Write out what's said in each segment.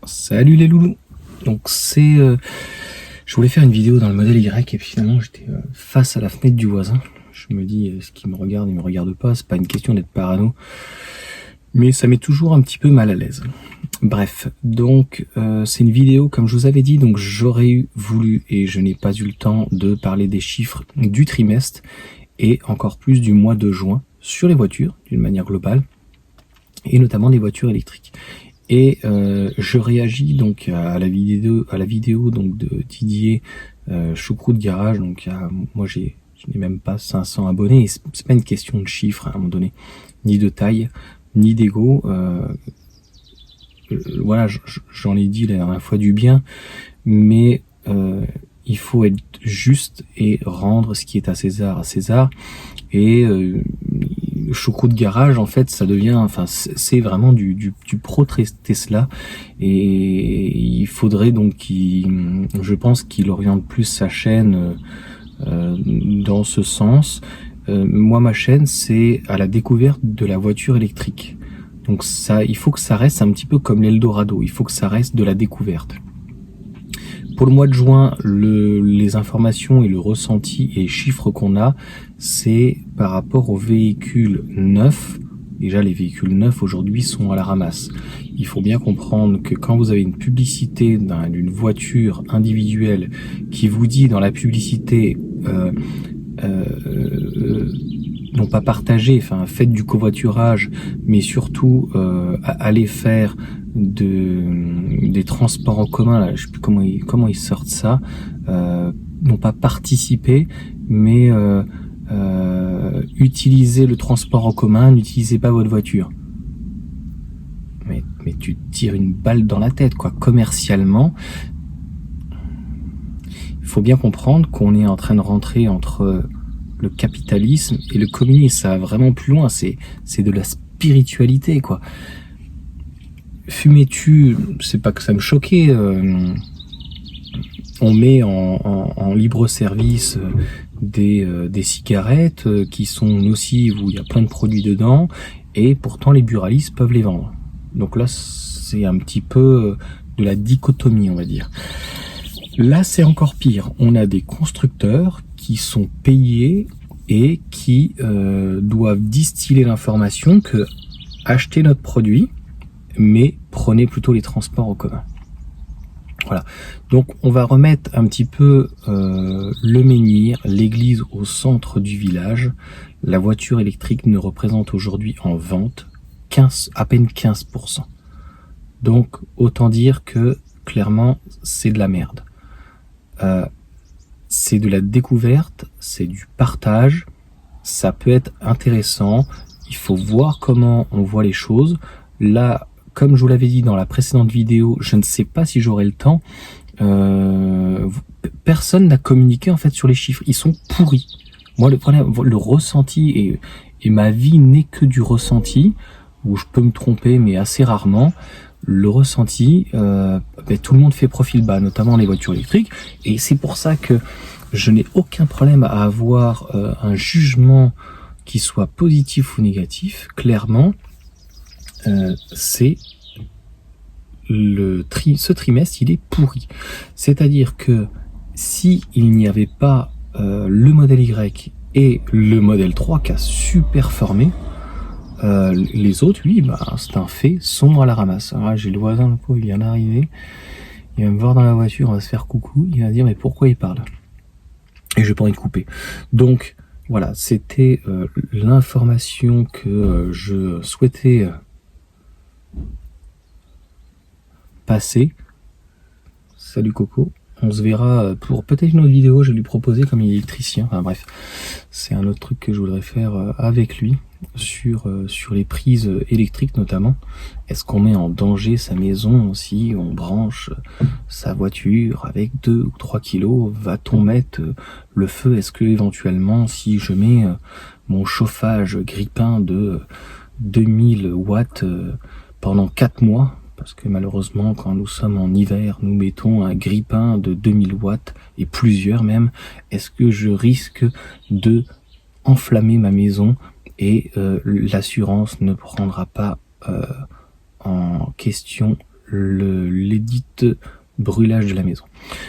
Salut les loulous. Donc je voulais faire une vidéo dans le modèle Y et puis finalement j'étais face à la fenêtre du voisin. Je me dis, ce qui me regarde, il me regarde pas. C'est pas une question d'être parano, mais ça met toujours un petit peu mal à l'aise. Bref, donc c'est une vidéo comme je vous avais dit. Donc j'aurais voulu et je n'ai pas eu le temps de parler des chiffres du trimestre et encore plus du mois de juin sur les voitures d'une manière globale et notamment les voitures électriques. Et je réagis donc à la vidéo donc de Didier Choucroute Garage. Donc moi je n'ai même pas 500 abonnés et c'est pas une question de chiffres à un moment donné, ni de taille, ni d'ego. Voilà, j'en ai dit la dernière fois du bien, mais il faut être juste et rendre ce qui est à César. Et Choucroute Garage, en fait, ça devient, enfin, c'est vraiment du pro Tesla, et il faudrait donc je pense qu'il oriente plus sa chaîne dans ce sens. Moi, ma chaîne, c'est à la découverte de la voiture électrique. Donc ça, il faut que ça reste un petit peu comme l'Eldorado. Il faut que ça reste de la découverte. Pour le mois de juin, les informations et le ressenti et les chiffres qu'on a, c'est par rapport aux véhicules neufs. Déjà, les véhicules neufs aujourd'hui sont à la ramasse. Il faut bien comprendre que quand vous avez une publicité d'une voiture individuelle qui vous dit dans la publicité non pas partager, enfin faites du covoiturage, mais surtout allez faire des transports en commun, là, je sais plus comment ils sortent ça, non pas participer, mais utilisez le transport en commun, n'utilisez pas votre voiture. Mais tu tires une balle dans la tête, quoi. Commercialement, il faut bien comprendre qu'on est en train de rentrer entre le capitalisme et le communisme. Ça va vraiment plus loin, c'est de la spiritualité, quoi. Fumais-tu, c'est pas que ça me choquait, on met en libre service des cigarettes qui sont nocives, où il y a plein de produits dedans, et pourtant les buralistes peuvent les vendre. Donc là, c'est un petit peu de la dichotomie, on va dire. Là, c'est encore pire. On a des constructeurs qui sont payés et qui doivent distiller l'information que achetez notre produit, mais prenez plutôt les transports en commun. Voilà. Donc, on va remettre un petit peu le menhir, l'église au centre du village. La voiture électrique ne représente aujourd'hui en vente à peine 15%. Donc, autant dire que clairement, c'est de la merde. C'est de la découverte, c'est du partage, ça peut être intéressant, il faut voir comment on voit les choses. Là, comme je vous l'avais dit dans la précédente vidéo, je ne sais pas si j'aurai le temps, personne n'a communiqué en fait sur les chiffres, ils sont pourris. Moi, le ressenti, et ma vie n'est que du ressenti, où je peux me tromper, mais assez rarement. Le ressenti, tout le monde fait profil bas, notamment les voitures électriques, et c'est pour ça que je n'ai aucun problème à avoir un jugement qui soit positif ou négatif. Clairement, c'est ce trimestre, il est pourri. C'est-à-dire que si il n'y avait pas le modèle Y et le modèle 3 qui a super formé, les autres, oui, c'est un fait, sont à la ramasse. Alors là, j'ai le voisin, le pauvre, il vient d'arriver, il va me voir dans la voiture, on va se faire coucou, il va dire mais pourquoi il parle? Et je n'ai pas envie de couper. Donc voilà, c'était l'information que je souhaitais passer. Salut Coco. On se verra pour peut-être une autre vidéo, je vais lui proposer comme il est électricien. Enfin bref, c'est un autre truc que je voudrais faire avec lui sur les prises électriques notamment. Est-ce qu'on met en danger sa maison si on branche sa voiture avec 2 ou 3 kilos? Va-t-on mettre le feu? Est-ce que éventuellement si je mets mon chauffage grippin de 2000 watts pendant 4 mois, parce que malheureusement, quand nous sommes en hiver, nous mettons un grille-pain de 2000 watts, et plusieurs même. Est-ce que je risque de enflammer ma maison et l'assurance ne prendra pas en question l'édit brûlage de la maison.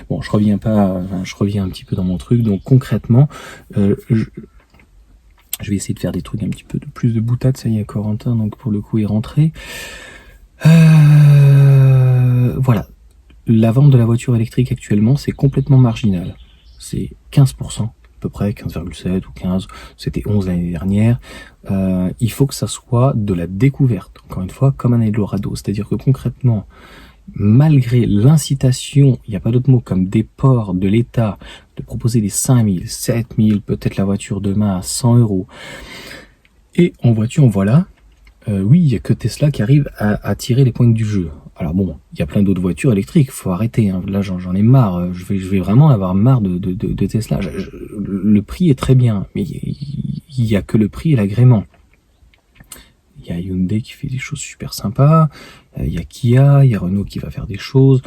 Bon, je reviens un petit peu dans mon truc. Donc concrètement, je vais essayer de faire des trucs un petit peu plus de boutade. Ça y est, Corentin, donc pour le coup, est rentré. Voilà. La vente de la voiture électrique actuellement, c'est complètement marginal. C'est 15%, à peu près 15,7 ou 15. C'était 11 l'année dernière. Il faut que ça soit de la découverte. Encore une fois, comme un Eldorado. C'est-à-dire que concrètement, malgré l'incitation, il n'y a pas d'autre mot, comme des ports de l'État, de proposer des 5000, 7000, peut-être la voiture demain à 100 €. Et en voiture, voilà, oui, il n'y a que Tesla qui arrive à tirer les points du jeu. Alors bon, il y a plein d'autres voitures électriques, faut arrêter, hein. Là j'en ai marre, je vais vraiment avoir marre de Tesla. Le prix est très bien, mais il n'y a que le prix et l'agrément. Il y a Hyundai qui fait des choses super sympas, il y a Kia, il y a Renault qui va faire des choses,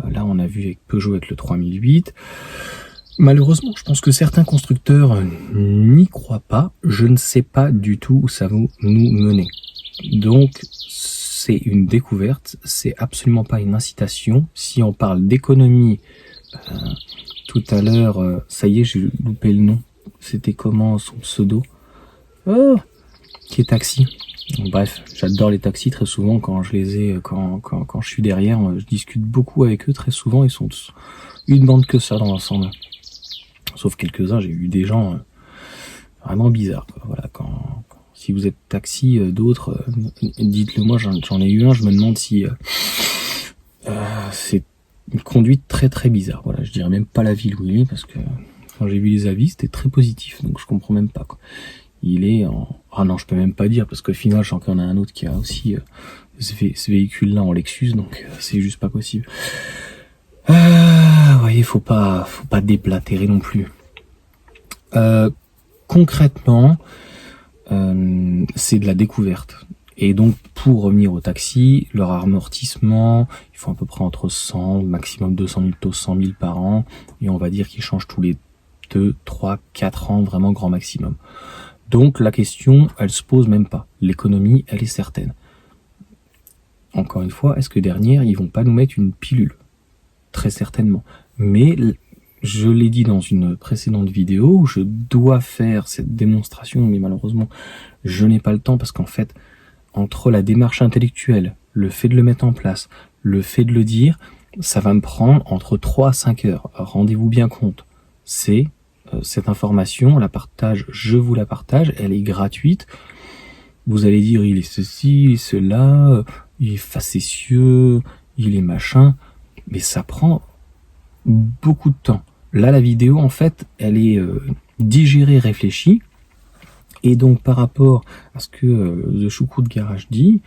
là on a vu avec Peugeot avec le 3008. Malheureusement, je pense que certains constructeurs n'y croient pas, je ne sais pas du tout où ça va nous mener. Donc c'est une découverte, c'est absolument pas une incitation. Si on parle d'économie, tout à l'heure, ça y est, j'ai loupé le nom, c'était comment son pseudo, qui est taxi. Bref, j'adore les taxis très souvent quand je les ai, quand je suis derrière, je discute beaucoup avec eux très souvent, ils sont tous une bande que ça dans l'ensemble. Sauf quelques-uns, j'ai eu des gens vraiment bizarres, quoi. Voilà, si vous êtes taxi, d'autres, dites-le moi, j'en ai eu un, je me demande si c'est une conduite très très bizarre. Voilà, je dirais même pas la ville où il est, parce que quand j'ai vu les avis, c'était très positif, donc je comprends même pas, quoi. Il est en... Ah non, je peux même pas dire, parce qu'au final, j'en ai un autre qui a aussi ce véhicule-là en Lexus, donc c'est juste pas possible. Vous voyez, faut pas déplatérer non plus. Concrètement, c'est de la découverte. Et donc, pour revenir au taxi, leur amortissement, ils font à peu près entre 100, maximum 200 000, 100 000 par an, et on va dire qu'ils changent tous les 2, 3, 4 ans, vraiment grand maximum. Donc la question, elle se pose même pas. L'économie, elle est certaine. Encore une fois, est-ce que derrière, ils vont pas nous mettre une pilule? Très certainement. Mais je l'ai dit dans une précédente vidéo, je dois faire cette démonstration, mais malheureusement, je n'ai pas le temps parce qu'en fait, entre la démarche intellectuelle, le fait de le mettre en place, le fait de le dire, ça va me prendre entre 3 à 5 heures. Rendez-vous bien compte. C'est cette information, je vous la partage, elle est gratuite. Vous allez dire, il est ceci, il est cela, il est facétieux, il est machin, mais ça prend beaucoup de temps. Là, la vidéo, en fait, elle est digérée, réfléchie, et donc par rapport à ce que The Choucroute Garage dit,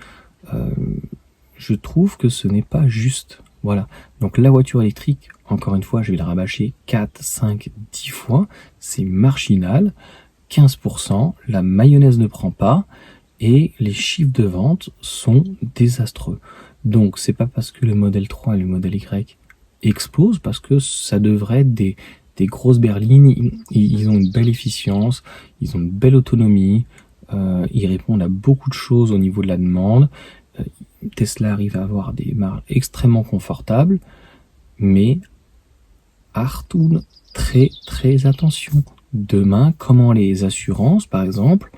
je trouve que ce n'est pas juste. Voilà. Donc la voiture électrique, encore une fois, je vais la rabâcher 4, 5, 10 fois. C'est marginal. 15%. La mayonnaise ne prend pas. Et les chiffres de vente sont désastreux. Donc c'est pas parce que le modèle 3 et le modèle Y explosent, parce que ça devrait être des grosses berlines. Ils ont une belle efficience. Ils ont une belle autonomie. Ils répondent à beaucoup de choses au niveau de la demande. Tesla arrive à avoir des marges extrêmement confortables, mais Artoun, très très attention. Demain, comment les assurances, par exemple,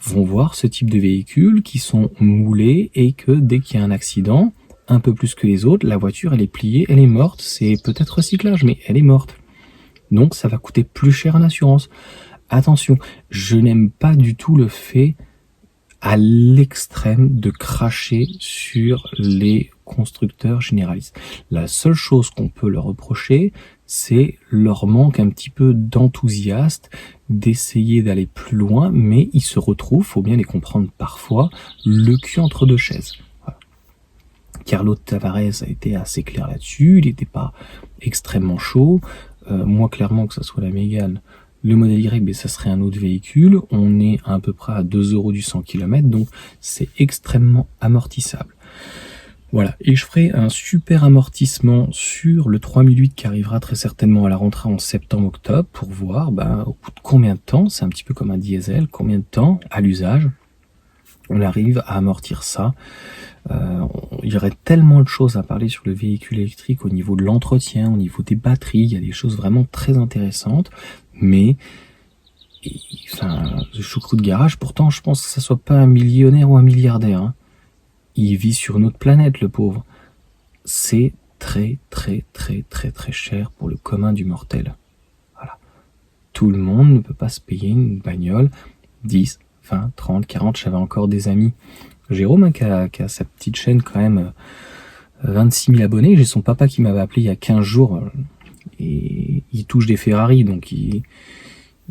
vont voir ce type de véhicules qui sont moulés et que dès qu'il y a un accident, un peu plus que les autres, la voiture elle est pliée, elle est morte, c'est peut-être recyclage, mais elle est morte. Donc ça va coûter plus cher en assurance. Attention, je n'aime pas du tout le fait à l'extrême de cracher sur les constructeurs généralistes. La seule chose qu'on peut leur reprocher, c'est leur manque un petit peu d'enthousiasme, d'essayer d'aller plus loin, mais ils se retrouvent, faut bien les comprendre parfois, le cul entre deux chaises. Voilà. Carlos Tavares a été assez clair là-dessus, il n'était pas extrêmement chaud. Moi, clairement, que ça soit la Mégane, le modèle Y, ben, ça serait un autre véhicule. On est à peu près à 2 € du 100 km, donc c'est extrêmement amortissable. Voilà, et je ferai un super amortissement sur le 3008 qui arrivera très certainement à la rentrée en septembre-octobre pour voir au bout de combien de temps, c'est un petit peu comme un diesel, combien de temps à l'usage on arrive à amortir ça. Il y aurait tellement de choses à parler sur le véhicule électrique au niveau de l'entretien, au niveau des batteries, il y a des choses vraiment très intéressantes, mais le choucroute de garage, pourtant je pense que ça soit pas un millionnaire ou un milliardaire, hein. Il vit sur une autre planète, le pauvre. C'est très très très très très cher pour le commun du mortel. Voilà. Tout le monde ne peut pas se payer une bagnole 10, 20, 30, 40. J'avais encore des amis. Jérôme, hein, qui a sa petite chaîne quand même, 26 000 abonnés. J'ai son papa qui m'avait appelé il y a 15 jours. Et il touche des Ferrari,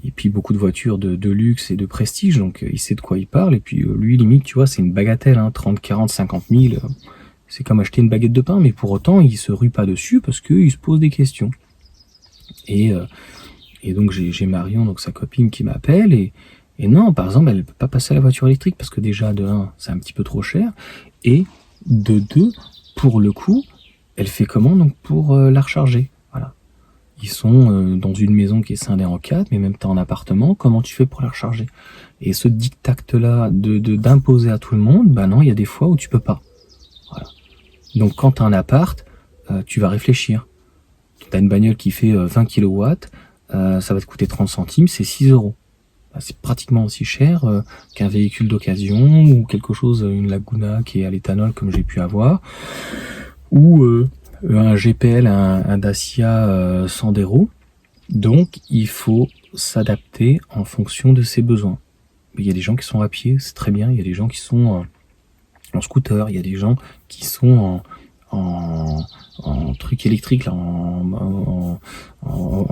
et puis beaucoup de voitures de luxe et de prestige, donc il sait de quoi il parle. Et puis lui, limite, tu vois, c'est une bagatelle, hein, 30, 40, 50 000. C'est comme acheter une baguette de pain, mais pour autant, il se rue pas dessus parce qu'il se pose des questions. Et donc j'ai Marion, donc sa copine, qui m'appelle, et non, par exemple, elle ne peut pas passer à la voiture électrique parce que déjà, de 1, c'est un petit peu trop cher, et de 2, pour le coup, elle fait comment donc pour la recharger? Voilà. Ils sont dans une maison qui est scindée en 4, mais même t'es en appartement, comment tu fais pour la recharger? Et ce diktat-là d'imposer à tout le monde, non, il y a des fois où tu peux pas. Voilà. Donc quand t'as un appart, tu vas réfléchir. T'as une bagnole qui fait 20 kW, ça va te coûter 30 centimes, c'est 6 €. C'est pratiquement aussi cher qu'un véhicule d'occasion ou quelque chose, une Laguna qui est à l'éthanol comme j'ai pu avoir, ou un GPL, un Dacia Sandero. Donc il faut s'adapter en fonction de ses besoins. Mais il y a des gens qui sont à pied, c'est très bien. Il y a des gens qui sont en scooter, il y a des gens qui sont en truc électrique, là,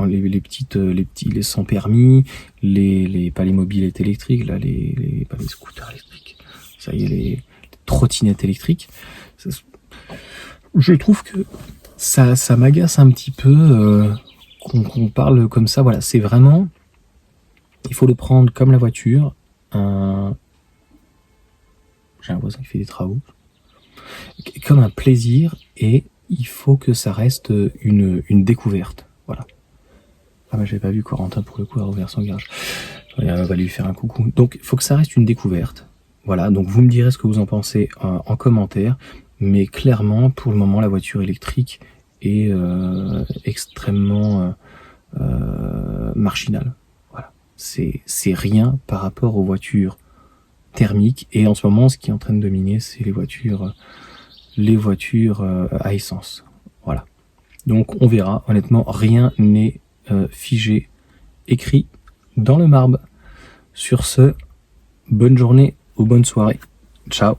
les sans permis, pas les mobilettes électriques, là, pas les scooters électriques, ça y est, les trottinettes électriques. Je trouve que ça m'agace un petit peu qu'on parle comme ça. Voilà, c'est vraiment, il faut le prendre comme la voiture. J'ai un voisin qui fait des travaux, comme un plaisir, et il faut que ça reste une découverte. Voilà. Ah j'avais pas vu Corentin, pour le coup, a rouvert son garage. On va lui faire un coucou. Donc il faut que ça reste une découverte. Voilà, donc vous me direz ce que vous en pensez en commentaire, mais clairement, pour le moment, la voiture électrique est extrêmement marginale. Voilà, c'est rien par rapport aux voitures thermiques, et en ce moment, ce qui est en train de dominer, c'est les voitures à essence. Voilà. Donc on verra. Honnêtement, rien n'est figé, écrit dans le marbre. Sur ce, bonne journée ou bonne soirée. Ciao.